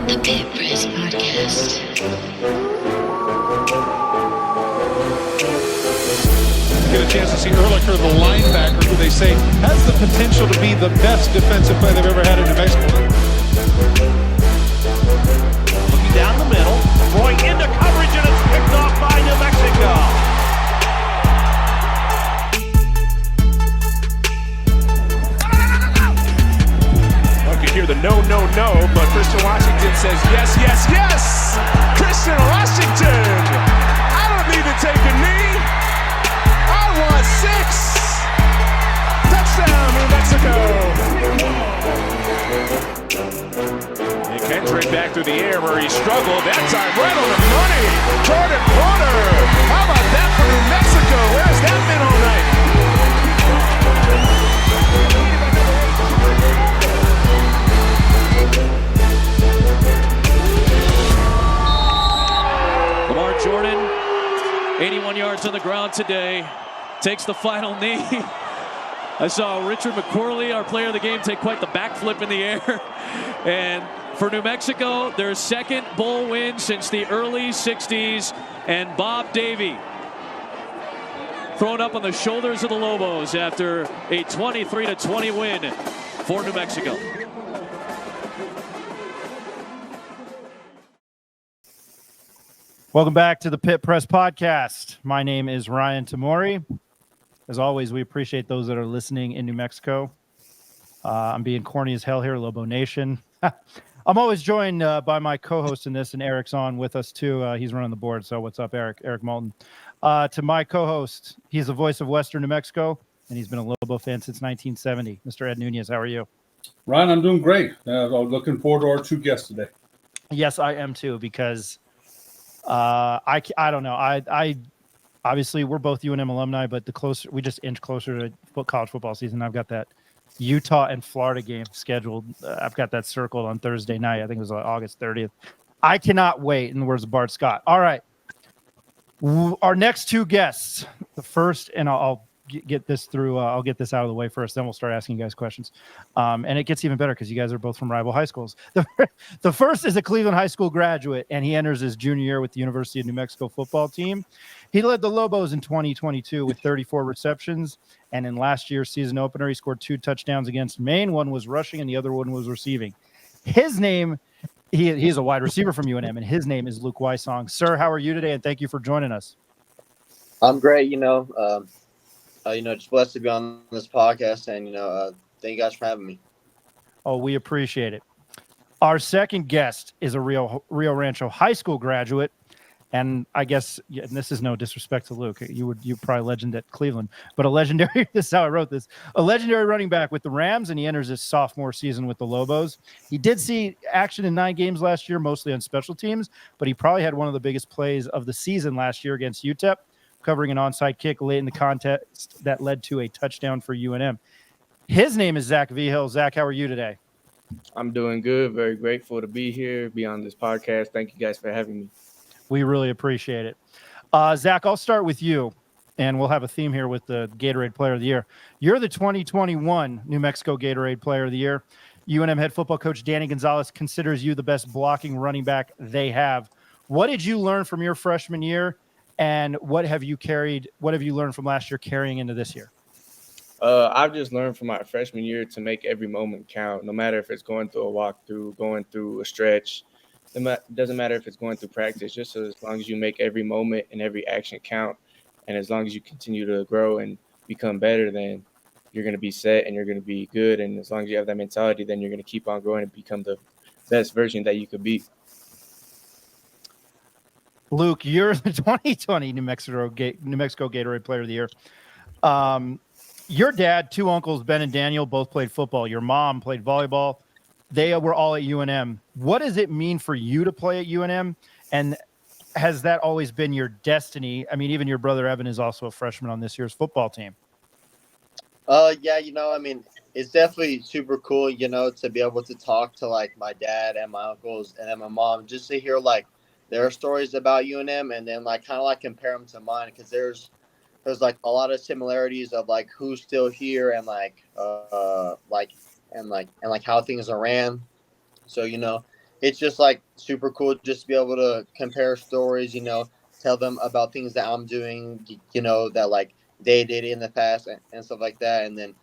The Pit Press Podcast. Get a chance to see Ehrlicher, the linebacker, who they say has the potential to be the best defensive player they've ever had in New Mexico. Looking down the middle, throwing into coverage, and it's picked off by New Mexico. Hear the no, but Christian Washington says yes, yes, yes! Christian Washington! I don't need to take a knee. I want 6! Touchdown, New Mexico! And Kendrick back through the air where he struggled. That time right on the money! Jordan Porter! How about that for New Mexico? Where's that been all night? Jordan, 81 yards on the ground today, takes the final knee. I saw Richard McCorley, our player of the game, take quite the backflip in the air. And for New Mexico, their second bowl win since the early 60s. And Bob Davie thrown up on the shoulders of the Lobos after a 23-20 win for New Mexico. Welcome back to the Pit Press Podcast. My name is Ryan Tamori. As always, we appreciate those that are listening in New Mexico. I'm being corny as hell here, Lobo Nation. I'm always joined by my co-host in this, and Eric's on with us too. He's running the board, so what's up, Eric? Eric Moulton. To my co-host, he's the voice of Western New Mexico, and he's been a Lobo fan since 1970. Mr. Ed Nunez, how are you? Ryan, I'm doing great. I'm looking forward to our two guests today. Yes, I am too, because I don't know. I obviously we're both UNM alumni, but the closer we just inch closer to college football season. I've got that Utah and Florida game scheduled. I've got that circled on Thursday night. I think it was August 30th. I cannot wait. In the words of Bart Scott. All right, our next two guests. The first, and I'll get this through. I'll get this out of the way first. Then we'll start asking you guys questions. And it gets even better because you guys are both from rival high schools. The first is a Cleveland High School graduate, and he enters his junior year with the University of New Mexico football team. He led the Lobos in 2022 with 34 receptions, and in last year's season opener, he scored 2 touchdowns against Maine. One was rushing, and the other one was receiving. His name, he's a wide receiver from UNM, and his name is Luke Wysong. Sir, how are you today? And thank you for joining us. I'm great. Just blessed to be on this podcast, and thank you guys for having me. Oh, we appreciate it. Our second guest is a Rio Rancho High School graduate, and I guess and this is no disrespect to Luke. You're probably a legend at Cleveland, but a legendary. This is how I wrote this. A legendary running back with the Rams, and he enters his sophomore season with the Lobos. He did see action in 9 games last year, mostly on special teams, but he probably had one of the biggest plays of the season last year against UTEP, covering an onside kick late in the contest that led to a touchdown for UNM. His name is Zach Vigil. Zach, how are you today? I'm doing good. Very grateful to be here, be on this podcast. Thank you guys for having me. We really appreciate it. Zach, I'll start with you, and we'll have a theme here with the Gatorade Player of the Year. You're the 2021 New Mexico Gatorade Player of the Year. UNM head football coach Danny Gonzalez considers you the best blocking running back they have. What did you learn from your freshman year? And what have you learned from last year carrying into this year? I've just learned from my freshman year to make every moment count, no matter if it's going through a walkthrough, going through a stretch. It doesn't matter if it's going through practice, just so as long as you make every moment and every action count, and as long as you continue to grow and become better, then you're going to be set and you're going to be good. And as long as you have that mentality, then you're going to keep on growing and become the best version that you could be. Luke, you're the 2020 New Mexico Gatorade Player of the Year. Your dad, 2 uncles, Ben and Daniel, both played football. Your mom played volleyball. They were all at UNM. What does it mean for you to play at UNM? And has that always been your destiny? I mean, even your brother Evan is also a freshman on this year's football team. It's definitely super cool, to be able to talk to my dad and my uncles and then my mom, just to hear their stories about UNM, and then kind of compare them to mine, because there's a lot of similarities of who's still here and how things are ran. So it's just like super cool just to be able to compare stories, tell them about things that I'm doing, that like they did in the past and stuff like that. And then,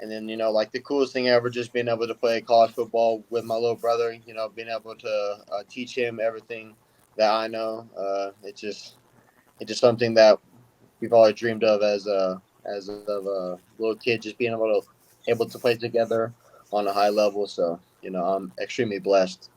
like the coolest thing ever, just being able to play college football with my little brother, being able to teach him everything that I know. It's just something that we've always dreamed of as a little kid, just being able to play together on a high level. So, I'm extremely blessed.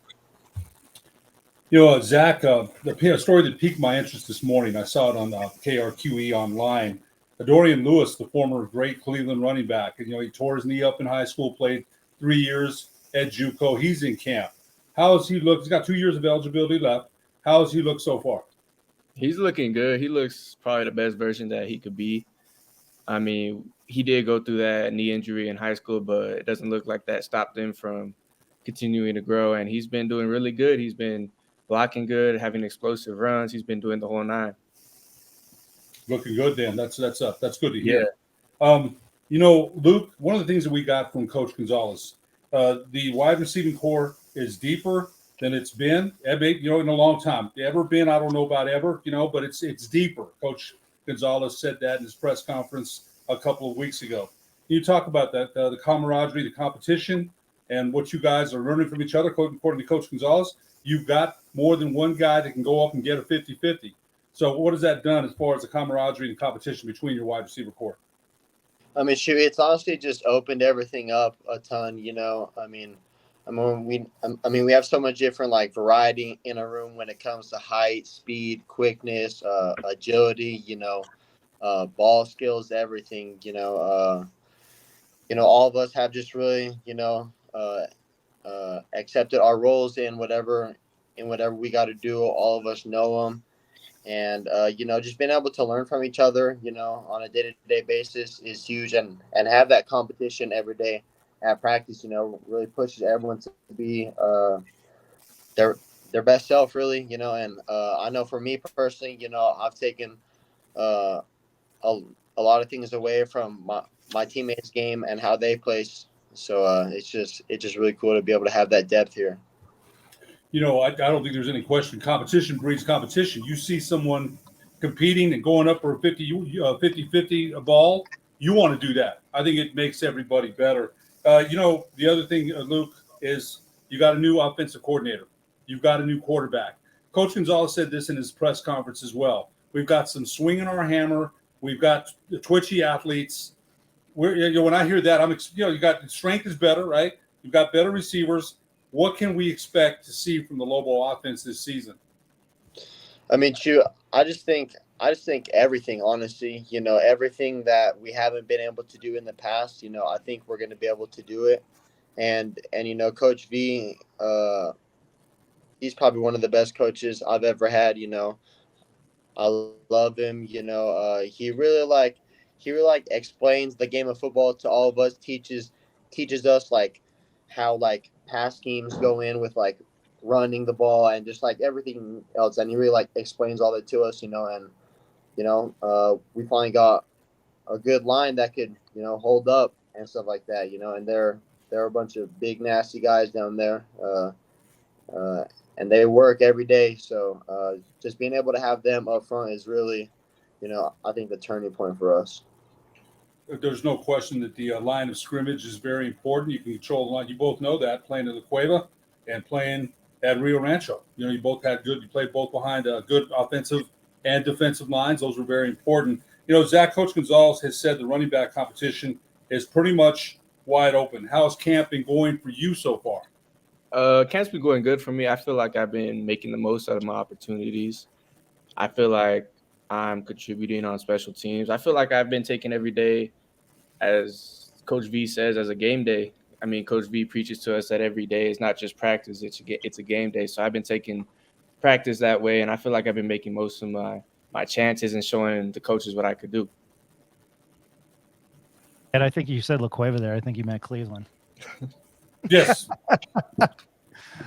Zach, the story that piqued my interest this morning, I saw it on KRQE online. Dorian Lewis, the former great Cleveland running back, and he tore his knee up in high school, played 3 years at JUCO. He's in camp. How has he looked? He's got 2 years of eligibility left. How has he looked so far? He's looking good. He looks probably the best version that he could be. I mean, he did go through that knee injury in high school, but it doesn't look like that stopped him from continuing to grow. And he's been doing really good. He's been blocking good, having explosive runs. He's been doing the whole nine. Looking good, then. That's good to hear. Yeah. Luke, one of the things that we got from Coach Gonzalez, the wide receiving core is deeper than it's been, in a long time. Ever been? I don't know about ever, but it's deeper. Coach Gonzalez said that in his press conference a couple of weeks ago. Can you talk about that, the camaraderie, the competition, and what you guys are learning from each other? According to Coach Gonzalez, you've got more than one guy that can go up and get a 50-50. So what has that done as far as the camaraderie and competition between your wide receiver core? I mean, shoot, it's honestly just opened everything up a ton. We have so much different like variety in a room when it comes to height, speed, quickness, agility. Ball skills, everything. All of us have just really, accepted our roles in whatever we got to do. All of us know them. And, just being able to learn from each other, on a day-to-day basis is huge. And have that competition every day at practice, really pushes everyone to be their best self, really, And I know for me personally, I've taken a lot of things away from my teammates' game and how they play. So it's just really cool to be able to have that depth here. I don't think there's any question. Competition breeds competition. You see someone competing and going up for a 50-50 ball, you want to do that. I think it makes everybody better. The other thing, Luke, is you got a new offensive coordinator. You've got a new quarterback. Coach Gonzalez said this in his press conference as well. We've got some swing in our hammer. We've got the twitchy athletes. When I hear that, you got strength is better, right? You've got better receivers. What can we expect to see from the Lobo offense this season? I mean, shoot, I just think everything, honestly, everything that we haven't been able to do in the past, I think we're going to be able to do it. And Coach V, he's probably one of the best coaches I've ever had. I love him. He really explains the game of football to all of us, teaches us like how like pass schemes go in with like running the ball and just like everything else. And he really like explains all that to us, and we finally got a good line that could, hold up and stuff like that, and they're a bunch of big nasty guys down there. And they work every day. So just being able to have them up front is really, I think the turning point for us. There's no question that the line of scrimmage is very important. You can control the line. You both know that, playing in La Cueva and playing at Rio Rancho. You both had good. You played both behind good offensive and defensive lines. Those were very important. Zach, Coach Gonzalez has said the running back competition is pretty much wide open. How's camp been going for you so far? Camp's been going good for me. I feel like I've been making the most out of my opportunities. I feel like I'm contributing on special teams. I feel like I've been taking every day, as Coach V says, as a game day. I mean, Coach V preaches to us that every day is not just practice, it's a game day. So I've been taking practice that way, and I feel like I've been making most of my chances and showing the coaches what I could do. And I think you said La Cueva there. I think you meant Cleveland. Yes.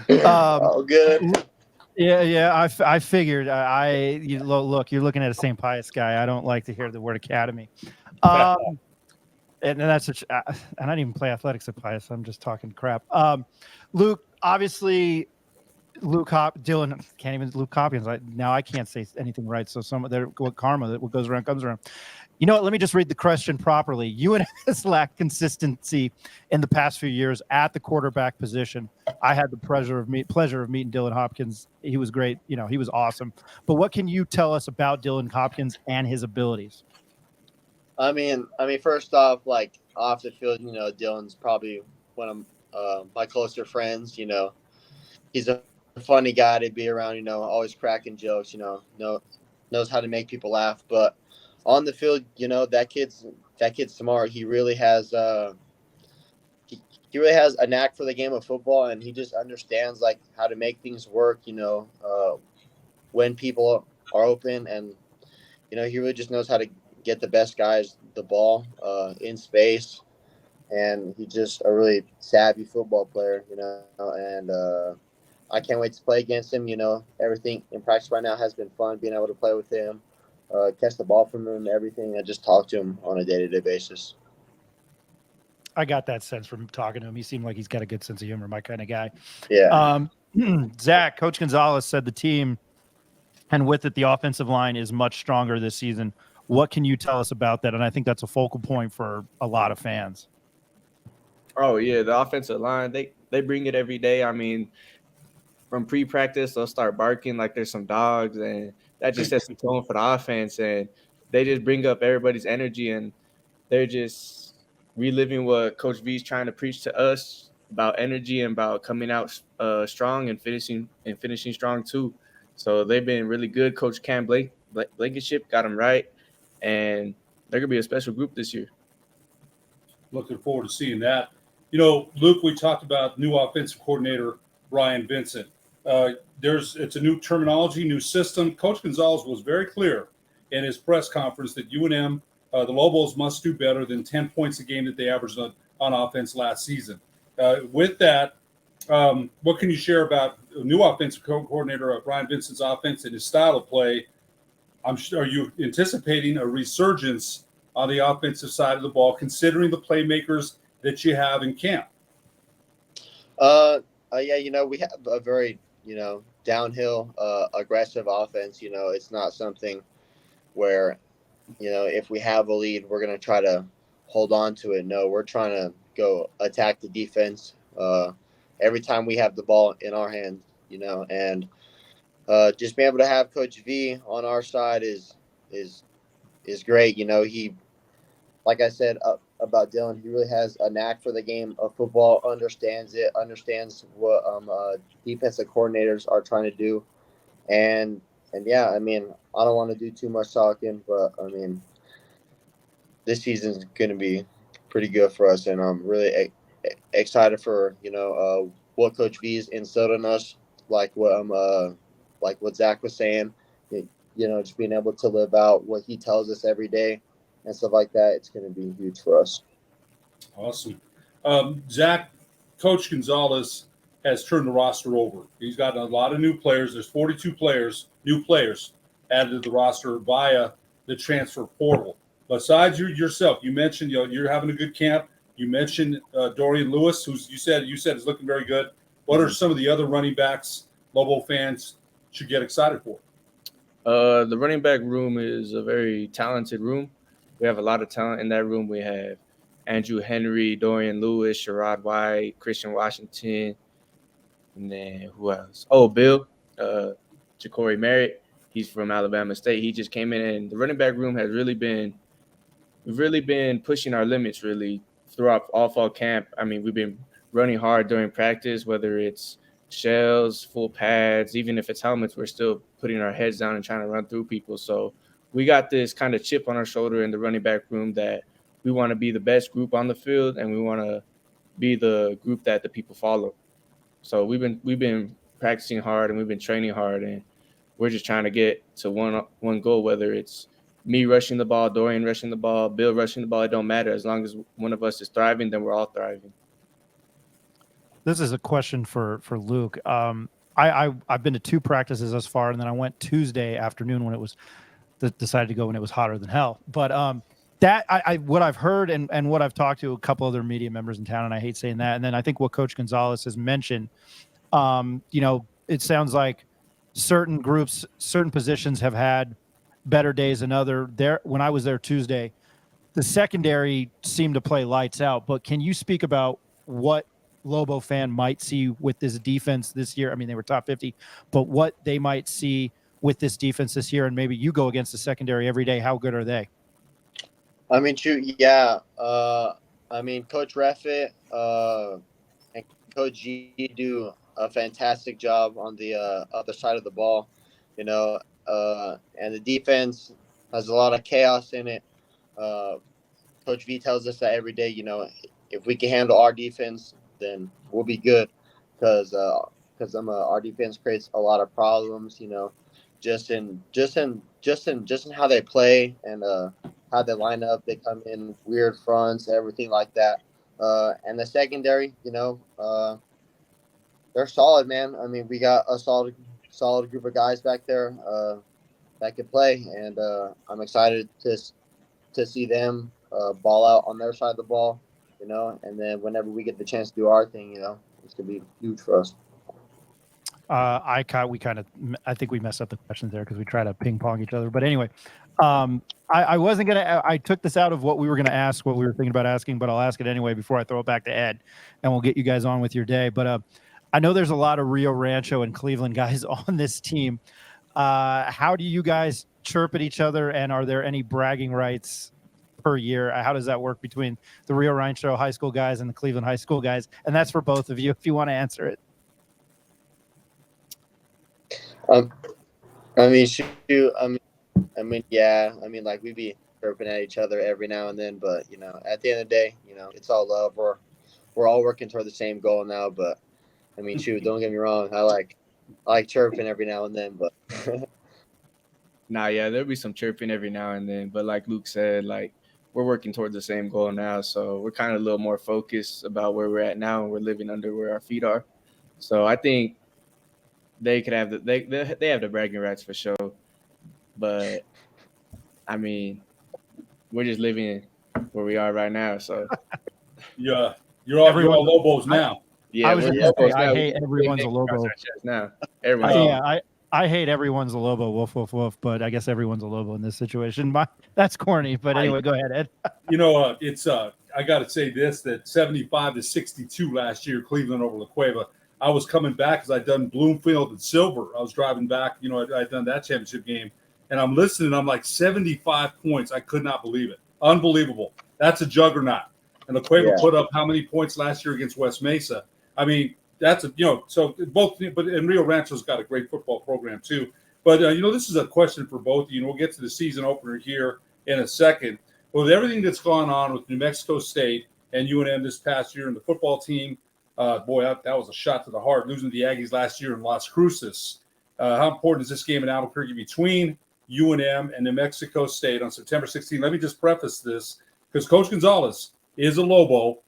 Oh, good. Yeah. I figured. Look, you're looking at a St. Pius guy. I don't like to hear the word academy. And that's and I didn't even play athletics at Pius. So I'm just talking crap. Luke, obviously, Dylan can't even Luke Hopkins. Now I can't say anything right. So what karma, what goes around comes around. You know what? Let me just read the question properly. UNM has lacked consistency in the past few years at the quarterback position. I had the pleasure of meeting Dylan Hopkins. He was great. You know, he was awesome. But what can you tell us about Dylan Hopkins and his abilities? I mean, first off, like off the field, you know, Dylan's probably one of my closer friends. You know, he's a funny guy to be around. You know, always cracking jokes. You know, knows how to make people laugh. But on the field, you know, that kid's smart. He really has he really has a knack for the game of football, and he just understands like how to make things work. You know, when people are open, and you know, he really just knows how to get the best guys the ball in space, and he's just a really savvy football player, you know, and I can't wait to play against him. You know, everything in practice right now has been fun, being able to play with him, catch the ball from him, everything. I just talk to him on a day-to-day basis. I got that sense from talking to him. He seemed like he's got a good sense of humor, my kind of guy. Yeah. Zach, Coach Gonzalez said the team, and with it, the offensive line is much stronger this season. What can you tell us about that? And I think that's a focal point for a lot of fans. Oh yeah, the offensive line, they bring it every day. I mean, from pre-practice, they'll start barking like there's some dogs, and that just sets the tone for the offense. And they just bring up everybody's energy, and they're just reliving what Coach V's trying to preach to us about energy and about coming out strong and finishing strong too. So they've been really good. Coach Cam Blankenship got them right, and they're gonna be a special group this year. Looking forward to seeing that. You know, Luke, we talked about new offensive coordinator Ryan Vincent. It's a new terminology, new system. Coach Gonzalez was very clear in his press conference that UNM, the Lobos, must do better than 10 points a game that they averaged on offense last season. With that, what can you share about new offensive coordinator Ryan Vincent's offense and his style of play? Are you anticipating a resurgence on the offensive side of the ball, considering the playmakers that you have in camp? Yeah, you know, we have a very, you know, downhill, aggressive offense. You know, it's not something where, you know, if we have a lead, we're going to try to hold on to it. No, we're trying to go attack the defense every time we have the ball in our hands, you know, and just being able to have Coach V on our side is great. You know, he, like I said about Dylan, he really has a knack for the game of football, understands what defensive coordinators are trying to do. And yeah, I mean, I don't want to do too much talking, but I mean, this season's going to be pretty good for us. And I'm really excited for, you know, what Coach V's instilled in us, like what Zach was saying, you know, just being able to live out what he tells us every day and stuff like that. It's going to be huge for us. Awesome. Zach, Coach Gonzalez has turned the roster over. He's got a lot of new players. There's 42 new players added to the roster via the transfer portal. Besides yourself, you mentioned, you know, you're having a good camp. You mentioned Dorian Lewis, who you said is looking very good. What are some of the other running backs Lobo fans should get excited for? The running back room is a very talented room. We have a lot of talent in that room. We have Andrew Henry, Dorian Lewis, Sherrod White, Christian Washington, and then who else? Oh, Bill, Ja'Cory Merritt. He's from Alabama State. He just came in, and the running back room has really been pushing our limits really throughout all fall camp. I mean, we've been running hard during practice, whether it's shells, full pads, even if it's helmets, we're still putting our heads down and trying to run through people. So we got this kind of chip on our shoulder in the running back room that we want to be the best group on the field, and we want to be the group that the people follow. So we've been practicing hard and we've been training hard, and we're just trying to get to one goal, whether it's me rushing the ball, Dorian rushing the ball, Bill rushing the ball. It don't matter. As long as one of us is thriving, then we're all thriving. This is a question for Luke. I've been to 2 practices thus far, and then I went Tuesday afternoon when it was decided to go when it was hotter than hell. But that what I've heard and what I've talked to a couple other media members in town, and I hate saying that. And then I think what Coach Gonzalez has mentioned, you know, it sounds like certain groups, certain positions have had better days than other. There, when I was there Tuesday, the secondary seemed to play lights out. But can you speak about what Lobo fan might see with this defense this year? I mean, they were top 50, but what they might see with this defense this year, and maybe you go against the secondary every day. How good are they? I mean, shoot, yeah. I mean, Coach Reffitt and Coach G do a fantastic job on the other side of the ball, you know. And the defense has a lot of chaos in it. Coach V tells us that every day. You know, if we can handle our defense, then we'll be good, because our defense creates a lot of problems. You know, just in how they play and how they line up. They come in weird fronts, everything like that. And the secondary, you know, they're solid, man. I mean, we got a solid group of guys back there that can play, and I'm excited to see them ball out on their side of the ball, you know. And then whenever we get the chance to do our thing, you know, it's gonna be huge for us. I think we messed up the questions there because we try to ping pong each other. But anyway, I wasn't gonna. I took this out of what we were gonna ask, what we were thinking about asking, but I'll ask it anyway before I throw it back to Ed, and we'll get you guys on with your day. But I know there's a lot of Rio Rancho and Cleveland guys on this team. How do you guys chirp at each other, and are there any bragging rights per year? How does that work between the Rio Rancho High School guys and the Cleveland High School guys? And that's for both of you if you want to answer it. I mean, shoot. I mean, yeah. I mean, like, we be chirping at each other every now and then, but you know, at the end of the day, you know, it's all love. We're all working toward the same goal now. But I mean, shoot, don't get me wrong. I like chirping every now and then, but Nah, yeah, there'll be some chirping every now and then, but like Luke said, like, we're working towards the same goal now, so we're kind of a little more focused about where we're at now, and we're living under where our feet are. So I think they could have they have the bragging rights for sure, but I mean, we're just living where we are right now. So Yeah, you're all Lobos now. yeah, I was we're just gonna say, Lobos I now. hate everyone's a Lobo. Now. Everyone's I hate everyone's a Lobo. Woof woof woof. But I guess everyone's a Lobo in this situation. That's corny. But anyway, go ahead, Ed. You know, it's I got to say this, that 75-62 last year, Cleveland over La Cueva. I was coming back because I'd done Bloomfield and Silver. I was driving back. You know, I'd done that championship game, and I'm listening. I'm like 75 points. I could not believe it. Unbelievable. That's a juggernaut. And La Cueva put up how many points last year against West Mesa? I mean, that's a, you know, so both, but and Rio Rancho's got a great football program too. But you know, this is a question for both of you, and we'll get to the season opener here in a second. With everything that's gone on with New Mexico State and UNM this past year, and the football team, that was a shot to the heart, losing to the Aggies last year in Las Cruces. How important is this game in Albuquerque between UNM and New Mexico State on September 16th? Let me just preface this, because Coach Gonzalez is a Lobo.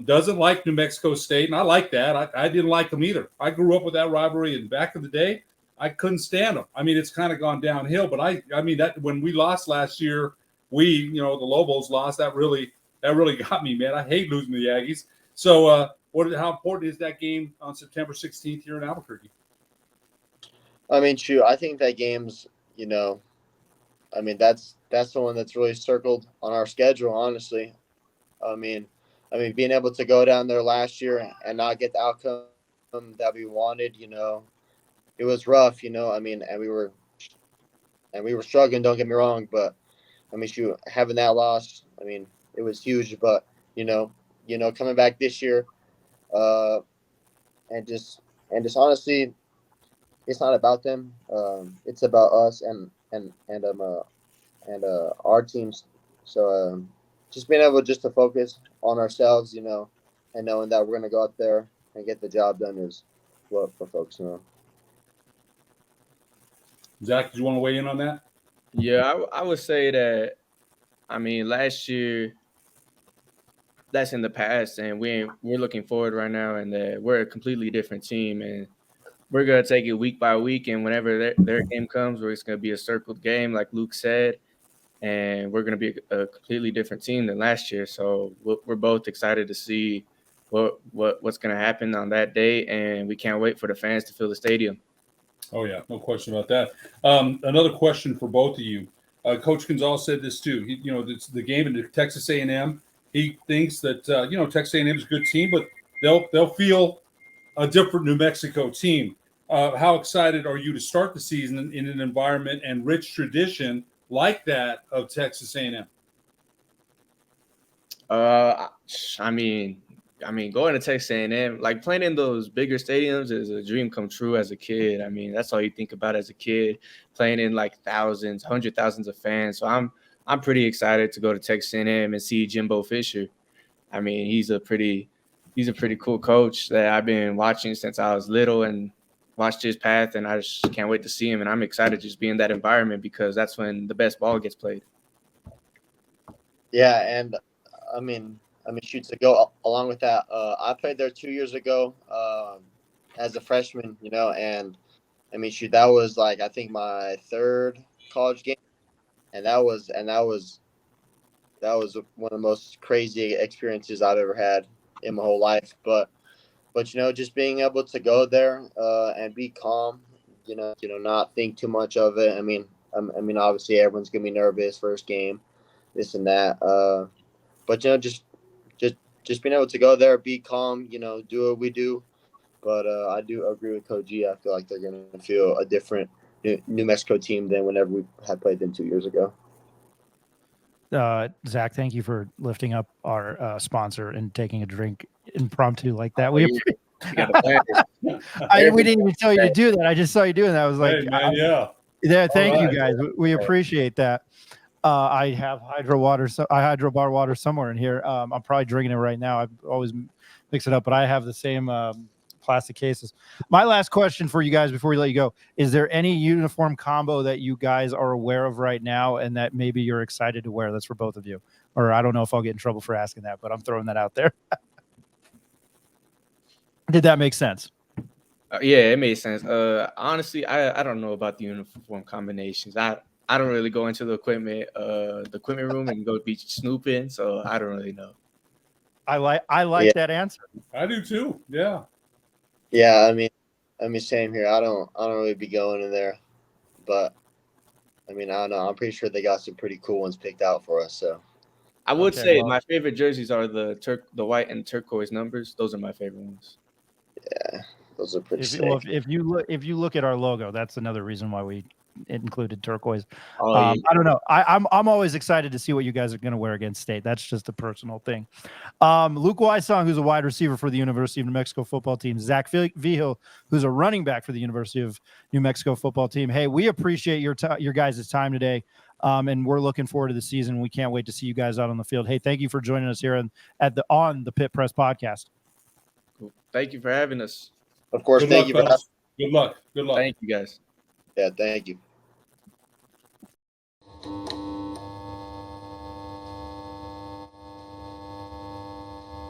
Doesn't like New Mexico State, and I like that. I didn't like them either. I grew up with that rivalry, and back in the day, I couldn't stand them. I mean, it's kind of gone downhill, but I mean that when we lost last year, the Lobos lost. That really got me, man. I hate losing to the Aggies. So, how important is that game on September 16th here in Albuquerque? I mean, shoot, I think that game's, you know, I mean, that's the one that's really circled on our schedule, honestly. I mean, being able to go down there last year and not get the outcome that we wanted, you know, it was rough, you know. I mean, and we were struggling. Don't get me wrong, but I mean, shoot, having that loss, I mean, it was huge. But you know, coming back this year, and just honestly, it's not about them. It's about us and our teams. So just being able just to focus on ourselves, you know, and knowing that we're going to go out there and get the job done is what for folks know. Zach, do you want to weigh in on that? Yeah, I would say that, I mean, last year, that's in the past, and we're looking forward right now, and we're a completely different team, and we're going to take it week by week, and whenever their game comes, it's going to be a circled game, like Luke said, and we're going to be a completely different team than last year. So we're both excited to see what's going to happen on that day, and we can't wait for the fans to fill the stadium. Oh yeah, no question about that. Another question for both of you. Coach Gonzalez said this too. It's the game in Texas A&M. He thinks that Texas A&M is a good team, but they'll feel a different New Mexico team. How excited are you to start the season in an environment and rich tradition like that of Texas A&M? I mean, going to Texas A&M, like playing in those bigger stadiums is a dream come true as a kid. I mean, that's all you think about as a kid, playing in like thousands, hundred thousands of fans. So I'm pretty excited to go to Texas A&M and see Jimbo Fisher. I mean, he's a pretty cool coach that I've been watching since I was little and watched his path, and I just can't wait to see him. And I'm excited to just be in that environment because that's when the best ball gets played. Yeah, and I mean, shoot, to go along with that, I played there 2 years ago as a freshman, and I mean, shoot, that was like I think my third college game, and that was one of the most crazy experiences I've ever had in my whole life. But just being able to go there and be calm, not think too much of it. I mean, obviously everyone's gonna be nervous first game, this and that. But just being able to go there, be calm, do what we do. But I do agree with Coach G. I feel like they're going to feel a different New Mexico team than whenever we had played them 2 years ago. Zach, thank you for lifting up our sponsor and taking a drink impromptu like that. We didn't even tell you to do that. I just saw you doing that. I was like, hey, man, yeah. Thank you guys. We appreciate that. I have hydro bar water somewhere in here. I'm probably drinking it right now. I always mix it up, but I have the same plastic cases. My last question for you guys before we let you go: is there any uniform combo that you guys are aware of right now, and that maybe you're excited to wear? That's for both of you. Or I don't know if I'll get in trouble for asking that, but I'm throwing that out there. Did that make sense? Yeah, it made sense. Honestly, I don't know about the uniform combinations. I don't really go into the equipment room and go be snooping, so I don't really know. I like that answer. I do too. Yeah. Yeah, I mean, same here. I don't really be going in there, but I mean, I don't know. I'm pretty sure they got some pretty cool ones picked out for us. So I would say my favorite jerseys are the white and turquoise numbers. Those are my favorite ones. Yeah, those are pretty sick. Well, if you look at our logo, that's another reason why we included turquoise. Oh, yeah. I don't know. I'm always excited to see what you guys are going to wear against State. That's just a personal thing. Luke Wysong, who's a wide receiver for the University of New Mexico football team. Zach Vigil, who's a running back for the University of New Mexico football team. Hey, we appreciate your guys' time today, and we're looking forward to the season. We can't wait to see you guys out on the field. Hey, thank you for joining us here on the Pit Press podcast. Cool. Thank you for having us. Of course, thank you for us. Good luck. Good luck. Thank you, guys. Yeah, thank you.